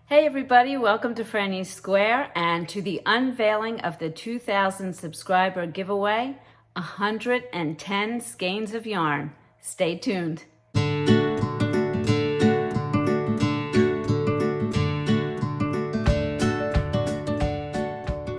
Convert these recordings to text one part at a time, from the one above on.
Hey everybody, welcome to Frannie's Square and to the unveiling of the 2000 subscriber giveaway, 110 skeins of yarn. Stay tuned.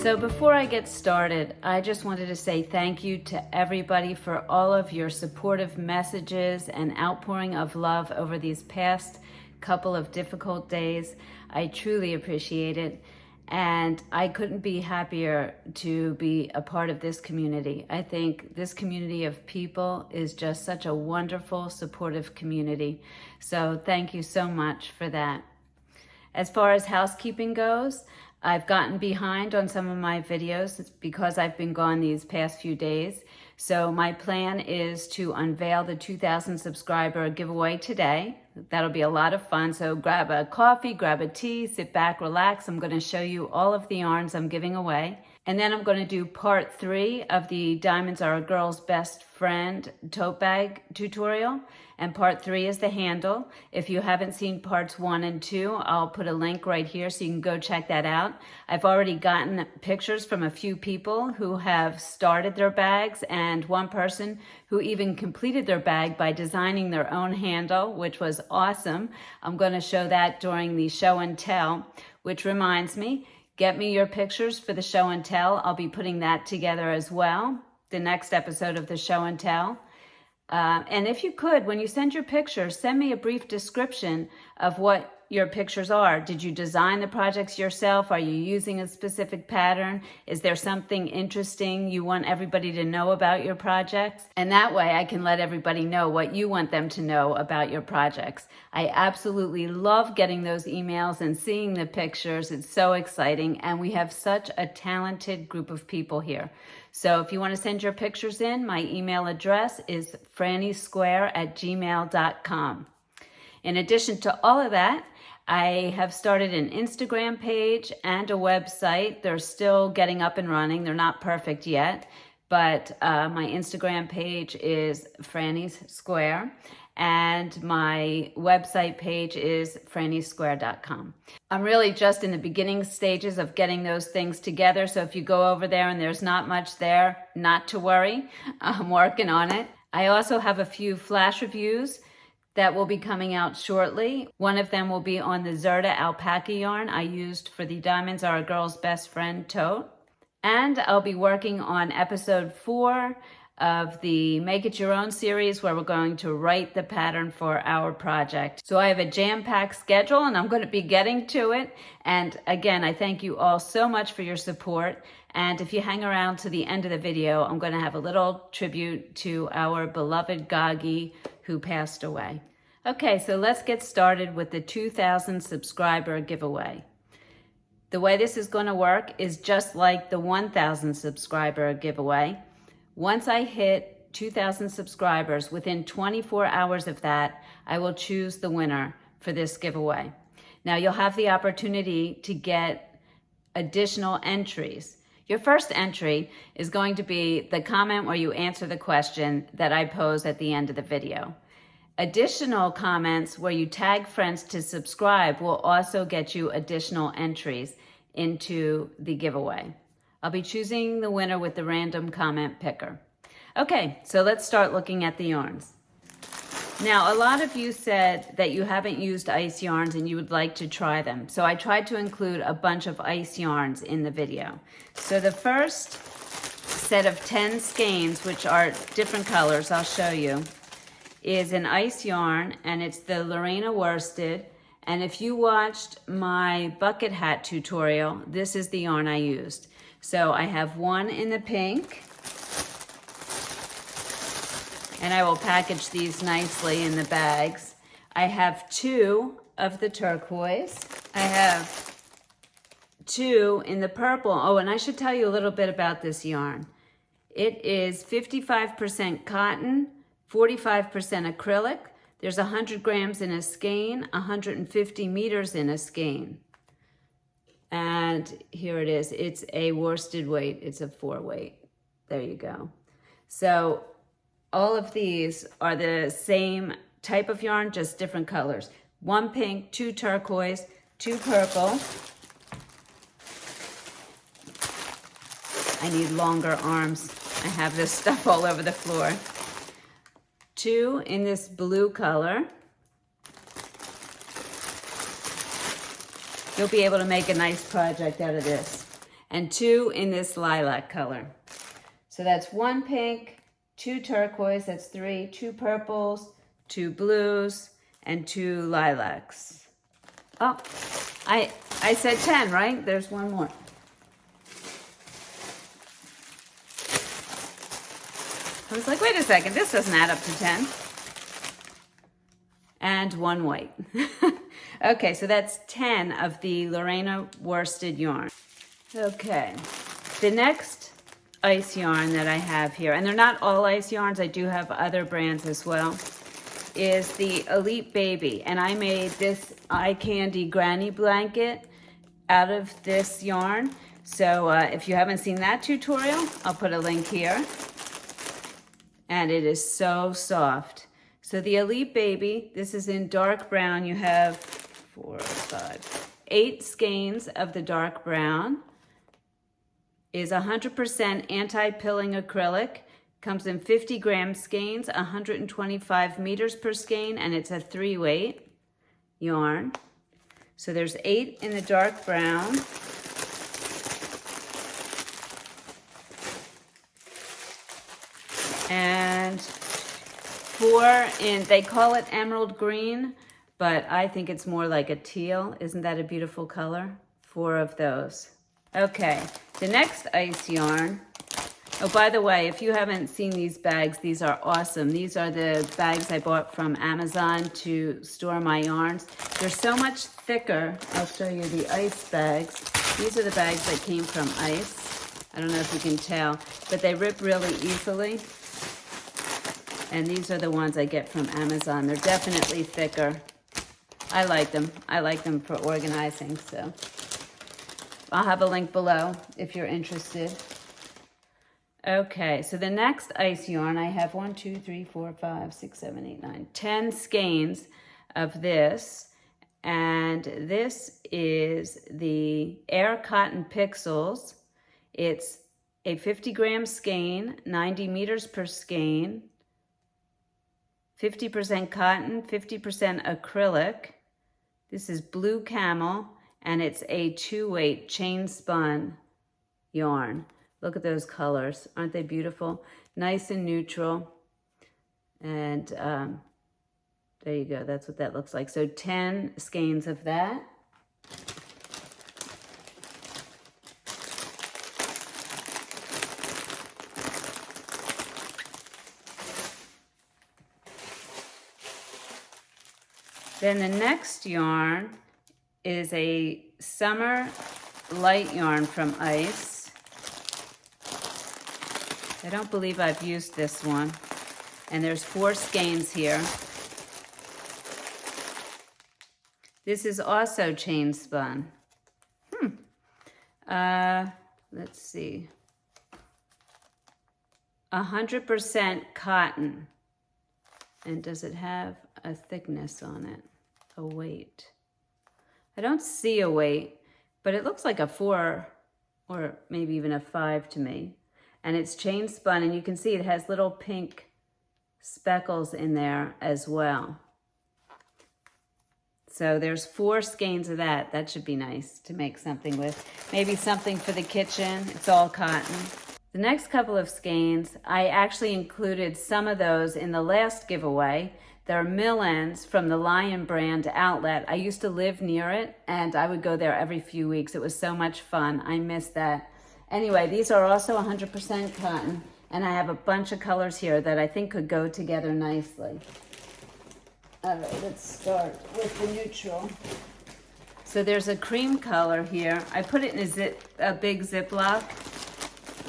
So before I get started, I just wanted to say thank you to everybody for all of your supportive messages and outpouring of love over these past couple of difficult days. I truly appreciate it, and I couldn't be happier to be a part of this community. I think this community of people is just such a wonderful, supportive community. So thank you so much for that. As far as housekeeping goes, I've gotten behind on some of my videos. It's because I've been gone these past few days. So my plan is to unveil the 2000 subscriber giveaway today. That'll be a lot of fun. So grab a coffee, grab a tea, sit back, relax. I'm going to show you all of the yarns I'm giving away. And then I'm going to do part 3 of the Diamonds Are a Girl's Best Friend tote bag tutorial. And part 3 is the handle. If you haven't seen parts 1 and 2, I'll put a link right here so you can go check that out. I've already gotten pictures from a few people who have started their bags and one person who even completed their bag by designing their own handle, which was awesome. I'm going to show that during the show and tell, which reminds me, get me your pictures for the show and tell. I'll be putting that together as well, the next episode of the show and tell. And if you could, when you send your pictures, send me a brief description of what your pictures are. Did you design the projects yourself? Are you using a specific pattern? Is there something interesting you want everybody to know about your projects? And that way I can let everybody know what you want them to know about your projects. I absolutely love getting those emails and seeing the pictures. It's so exciting. And we have such a talented group of people here. So if you want to send your pictures in, my email address is franniesquare@gmail.com. In addition to all of that, I have started an Instagram page and a website. They're still getting up and running. They're not perfect yet, but my Instagram page is Frannie's Square and my website page is franniesquare.com. I'm really just in the beginning stages of getting those things together, so if you go over there and there's not much there, not to worry. I'm working on it. I also have a few flash reviews that will be coming out shortly. One of them will be on the Zerda alpaca yarn I used for the Diamonds Are a Girl's Best Friend tote. And I'll be working on episode 4 of the Make It Your Own series, where we're going to write the pattern for our project. So I have a jam-packed schedule and I'm going to be getting to it. And again, I thank you all so much for your support. And if you hang around to the end of the video, I'm going to have a little tribute to our beloved Gaggi, who passed away. Okay, so let's get started with the 2000 subscriber giveaway. The way this is going to work is just like the 1000 subscriber giveaway. Once I hit 2000 subscribers, within 24 hours of that, I will choose the winner for this giveaway. Now you'll have the opportunity to get additional entries. Your first entry is going to be the comment where you answer the question that I pose at the end of the video. Additional comments where you tag friends to subscribe will also get you additional entries into the giveaway. I'll be choosing the winner with the random comment picker. Okay, so let's start looking at the yarns. Now, a lot of you said that you haven't used ice yarns and you would like to try them. So I tried to include a bunch of ice yarns in the video. So the first set of 10 skeins, which are different colors, I'll show you, is an ice yarn, and it's the Lorena worsted. And if you watched my bucket hat tutorial, this is the yarn I used. So I have one in the pink, and I will package these nicely in the bags. I have 2 of the turquoise. I have 2 in the purple. Oh, and I should tell you a little bit about this yarn. It is 55% cotton, 45% acrylic. There's 100 grams in a skein, 150 meters in a skein. And here it is. It's a worsted weight. It's a 4 weight. There you go. So all of these are the same type of yarn, just different colors. 1 pink, 2 turquoise, 2 purple. I need longer arms. I have this stuff all over the floor. 2 in this blue color. You'll be able to make a nice project out of this. And 2 in this lilac color. So that's 1 pink, 2 turquoise, that's 3, 2 purples, 2 blues, and 2 lilacs. Oh, I said 10, right? There's one more. I was like, wait a second, this doesn't add up to 10. And 1 white. Okay, so that's 10 of the Lorena worsted yarn. Okay, the next ice yarn that I have here, and they're not all ice yarns, I do have other brands as well, is the Elite Baby. And I made this eye candy granny blanket out of this yarn. So if you haven't seen that tutorial, I'll put a link here. And it is so soft. So the Elite Baby, this is in dark brown. You have 4, 5, 8 skeins of the dark brown. Is 100% anti-pilling acrylic. Comes in 50 gram skeins, 125 meters per skein, and it's a 3-weight yarn. So there's 8 in the dark brown. And 4 in, they call it emerald green, but I think it's more like a teal. Isn't that a beautiful color? 4 of those. Okay, the next ice yarn. Oh, by the way, if you haven't seen these bags, these are awesome. These are the bags I bought from Amazon to store my yarns. They're so much thicker. I'll show you the ice bags. These are the bags that came from ice. I don't know if you can tell, but they rip really easily. And these are the ones I get from Amazon. They're definitely thicker. I like them. I like them for organizing, so. I'll have a link below if you're interested. Okay, so the next ice yarn, I have 1, 2, 3, 4, 5, 6, 7, 8, 9, 10 skeins of this. And this is the Air Cotton Pixels. It's a 50 gram skein, 90 meters per skein. 50% cotton, 50% acrylic. This is blue camel, and it's a 2-weight chain spun yarn. Look at those colors. Aren't they beautiful? Nice and neutral. And there you go. That's what that looks like. So 10 skeins of that. Then the next yarn is a summer light yarn from Ice. I don't believe I've used this one. And there's 4 skeins here. This is also chain spun. Let's see. 100% cotton. And does it have a thickness on it? A weight? I don't see a weight, but it looks like a 4 or maybe even a 5 to me. And it's chain spun, and you can see it has little pink speckles in there as well. So there's 4 skeins of that. That should be nice to make something with. Maybe something for the kitchen. It's all cotton. The next couple of skeins, I actually included some of those in the last giveaway. They're mill-ends from the Lion brand outlet. I used to live near it, and I would go there every few weeks. It was so much fun. I miss that. Anyway, these are also 100% cotton, and I have a bunch of colors here that I think could go together nicely. All right, let's start with the neutral. So there's a cream color here. I put it in a big Ziploc,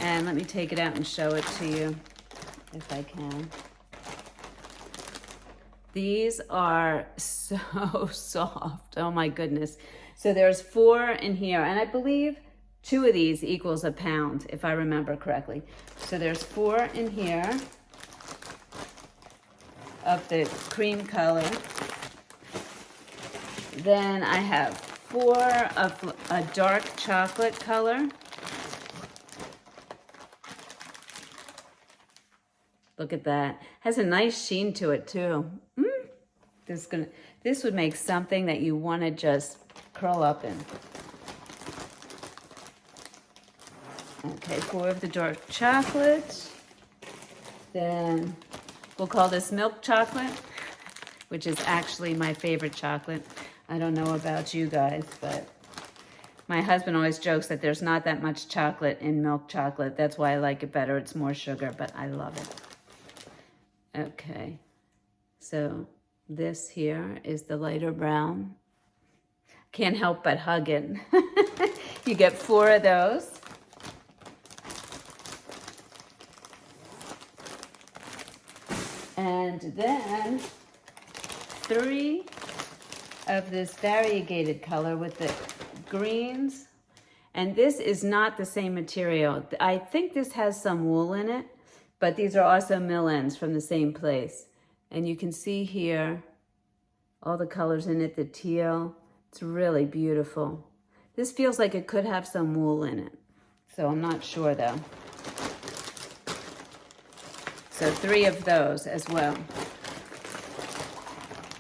and let me take it out and show it to you if I can. These are so soft. Oh my goodness. So there's 4 in here, and I believe 2 of these equals a pound, if I remember correctly. So there's 4 in here of the cream color. Then I have 4 of a dark chocolate color. Look at that. Has a nice sheen to it too. This would make something that you want to just curl up in. Okay, 4 of the dark chocolate. Then we'll call this milk chocolate, which is actually my favorite chocolate. I don't know about you guys, but my husband always jokes that there's not that much chocolate in milk chocolate. That's why I like it better. It's more sugar, but I love it. Okay, so this here is the lighter brown. Can't help but hug it. You get 4 of those. And then 3 of this variegated color with the greens. And this is not the same material. I think this has some wool in it, but these are also mill ends from the same place. And you can see here all the colors in it, the teal. It's really beautiful. This feels like it could have some wool in it, so I'm not sure though. So 3 of those as well.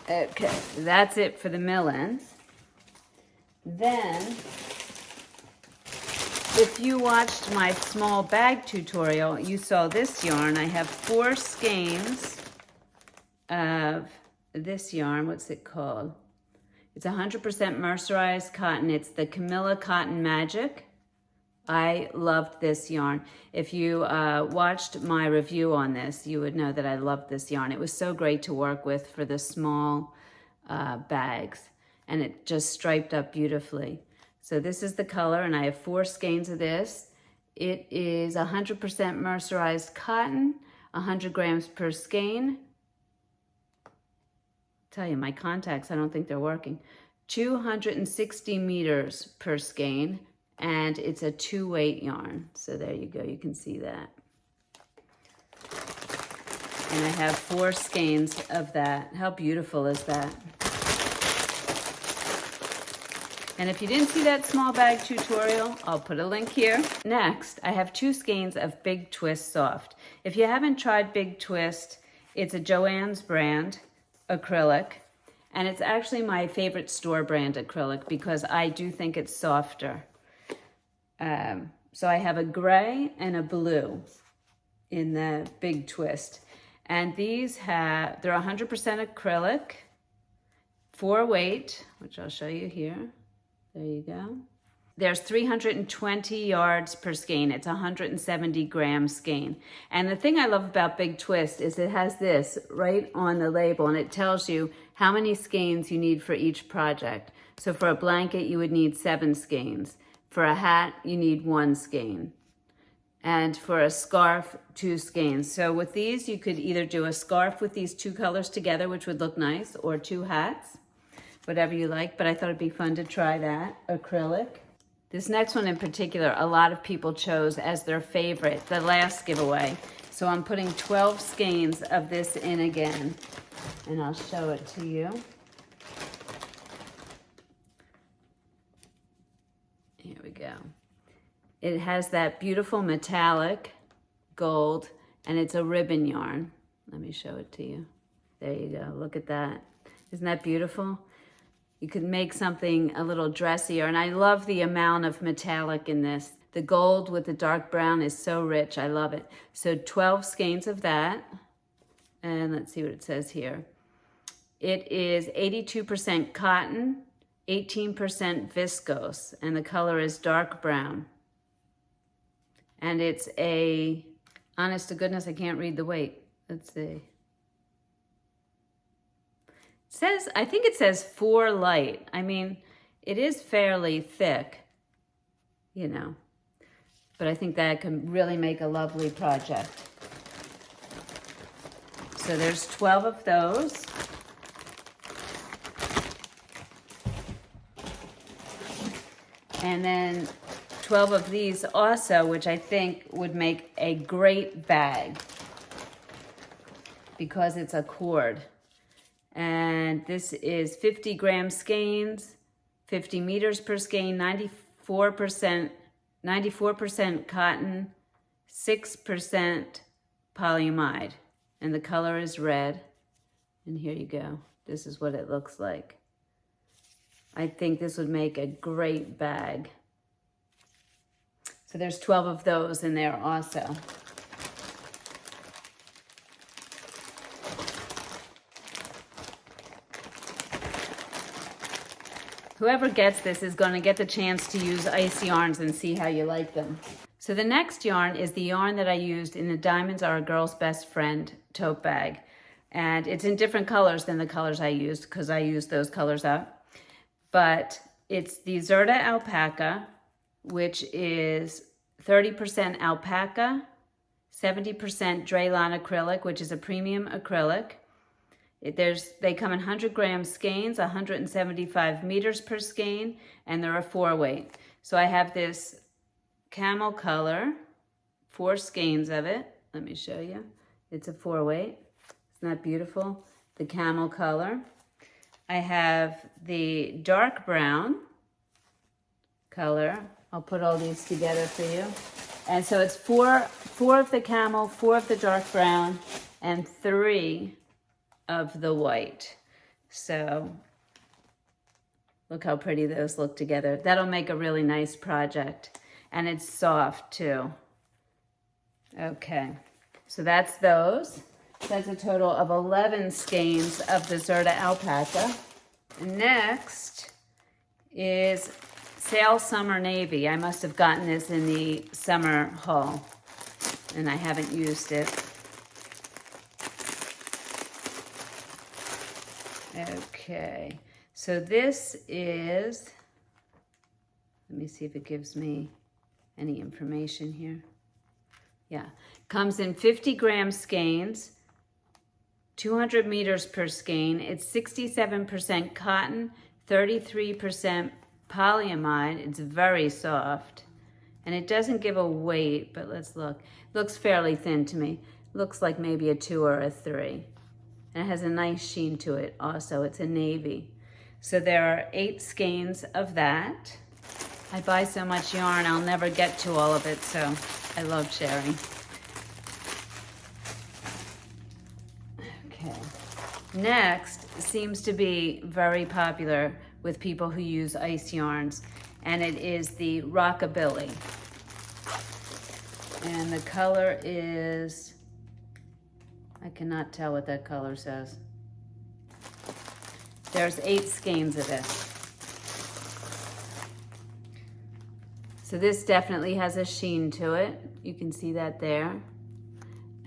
Okay, that's it for the mill ends. Then, if you watched my small bag tutorial, you saw this yarn. I have 4 skeins of this yarn. What's it called? It's 100% mercerized cotton. It's the Camilla Cotton Magic. I loved this yarn. If you watched my review on this, you would know that I loved this yarn. It was so great to work with for the small bags, and it just striped up beautifully. So this is the color, and I have 4 skeins of this. It is 100% mercerized cotton, 100 grams per skein. Tell you, my contacts, I don't think they're working. 260 meters per skein, and it's a 2-weight yarn. So there you go, you can see that. And I have 4 skeins of that. How beautiful is that? And if you didn't see that small bag tutorial, I'll put a link here. Next, I have 2 skeins of Big Twist Soft. If you haven't tried Big Twist, it's a Joann's brand acrylic, and it's actually my favorite store brand acrylic because I do think it's softer. So I have a gray and a blue in the Big Twist, and they're 100% acrylic, 4-weight, which I'll show you here. There you go. There's 320 yards per skein. It's 170 gram skein. And the thing I love about Big Twist is it has this right on the label, and it tells you how many skeins you need for each project. So for a blanket, you would need 7 skeins. For a hat, you need 1 skein. And for a scarf, 2 skeins. So with these, you could either do a scarf with these 2 colors together, which would look nice, or 2 hats, whatever you like. But I thought it'd be fun to try that, acrylic. This next one in particular, a lot of people chose as their favorite, the last giveaway. So I'm putting 12 skeins of this in again, and I'll show it to you. Here we go. It has that beautiful metallic gold, and it's a ribbon yarn. Let me show it to you. There you go, look at that. Isn't that beautiful? You could make something a little dressier, and I love the amount of metallic in this. The gold with the dark brown is so rich, I love it. So 12 skeins of that, and let's see what it says here. It is 82% cotton, 18% viscose, and the color is dark brown. And it's a, honest to goodness, I can't read the weight. Let's see. Says, I think it says 4 light. I mean, it is fairly thick, you know, but I think that can really make a lovely project. So there's 12 of those. And then 12 of these also, which I think would make a great bag because it's a cord. And this is 50 gram skeins, 50 meters per skein, 94% cotton, 6% polyamide. And the color is red. And here you go. This is what it looks like. I think this would make a great bag. So there's 12 of those in there also. Whoever gets this is going to get the chance to use ice yarns and see how you like them. So the next yarn is the yarn that I used in the Diamonds Are a Girl's Best Friend tote bag. And it's in different colors than the colors I used because I used those colors up. But it's the Zerta alpaca, which is 30% alpaca, 70% Draylon acrylic, which is a premium acrylic. They come in 100 gram skeins, 175 meters per skein, and they're a 4-weight. So I have this camel color, 4 skeins of it. Let me show you. It's a 4-weight. Isn't that beautiful? The camel color. I have the dark brown color. I'll put all these together for you. And so it's four of the camel, 4 of the dark brown, and 3 of the white. So look how pretty those look together. That'll make a really nice project. And it's soft too. Okay, so that's those. That's a total of 11 skeins of the Zerta alpaca. Next is Sail Summer Navy. I must have gotten this in the summer haul, and I haven't used it. Okay, so this is, let me see if it gives me any information here. Yeah, comes in 50 gram skeins, 200 meters per skein. It's 67% cotton, 33% polyamide. It's very soft. And it doesn't give a weight, but let's look. It looks fairly thin to me. Looks like maybe a 2 or a 3. And it has a nice sheen to it also. It's a navy. So there are 8 skeins of that. I buy so much yarn, I'll never get to all of it, so I love sharing. Okay. Next seems to be very popular with people who use ice yarns, and it is the Rockabilly. And the color is, I cannot tell what that color says. There's 8 skeins of it. So this definitely has a sheen to it. You can see that there.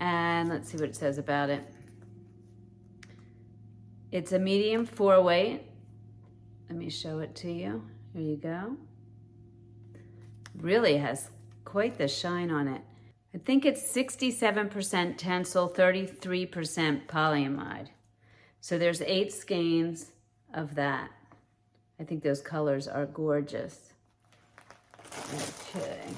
And let's see what it says about it. It's a medium 4-weight. Let me show it to you. Here you go. Really has quite the shine on it. I think it's 67% tencel, 33% polyamide. So there's 8 skeins of that. I think those colors are gorgeous. Okay.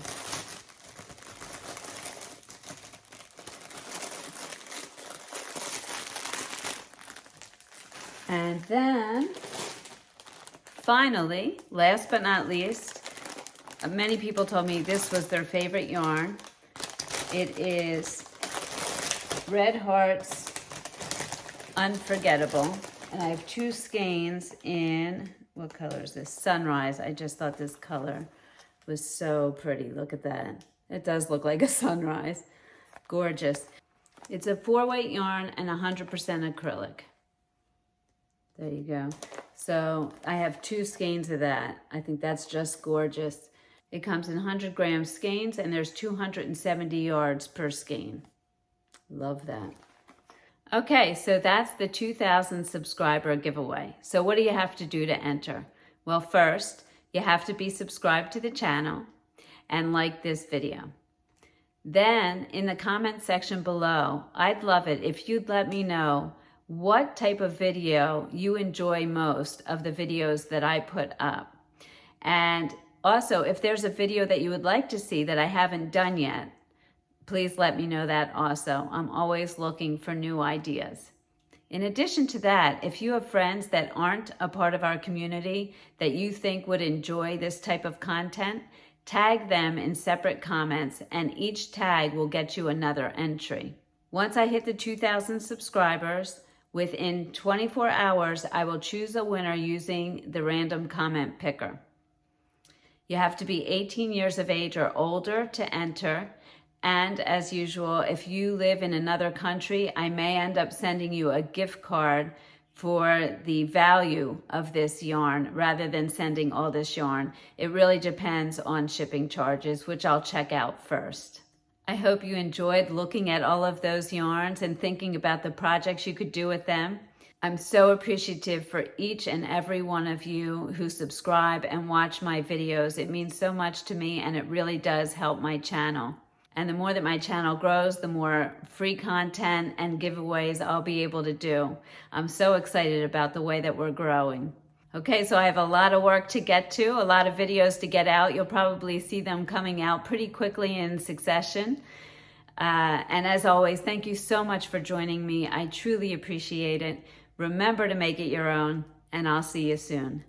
And then, finally, last but not least, many people told me this was their favorite yarn. It is Red Hearts Unforgettable. And I have 2 skeins in, what color is this? Sunrise. I just thought this color was so pretty. Look at that. It does look like a sunrise. Gorgeous. It's a 4-weight yarn and 100% acrylic. There you go. So I have 2 skeins of that. I think that's just gorgeous. It comes in 100 gram skeins and there's 270 yards per skein. Love that. Okay, so that's the 2,000 subscriber giveaway. So what do you have to do to enter? Well, first, you have to be subscribed to the channel and like this video. Then in the comment section below, I'd love it if you'd let me know what type of video you enjoy most of the videos that I put up. And also, if there's a video that you would like to see that I haven't done yet, please let me know that also. I'm always looking for new ideas. In addition to that, if you have friends that aren't a part of our community that you think would enjoy this type of content, tag them in separate comments, and each tag will get you another entry. Once I hit the 2,000 subscribers, within 24 hours, I will choose a winner using the random comment picker. You have to be 18 years of age or older to enter. And as usual, if you live in another country, I may end up sending you a gift card for the value of this yarn rather than sending all this yarn. It really depends on shipping charges, which I'll check out first. I hope you enjoyed looking at all of those yarns and thinking about the projects you could do with them. I'm so appreciative for each and every one of you who subscribe and watch my videos. It means so much to me, and it really does help my channel. And the more that my channel grows, the more free content and giveaways I'll be able to do. I'm so excited about the way that we're growing. Okay, so I have a lot of work to get to, a lot of videos to get out. You'll probably see them coming out pretty quickly in succession. And as always, thank you so much for joining me. I truly appreciate it. Remember to make it your own, and I'll see you soon.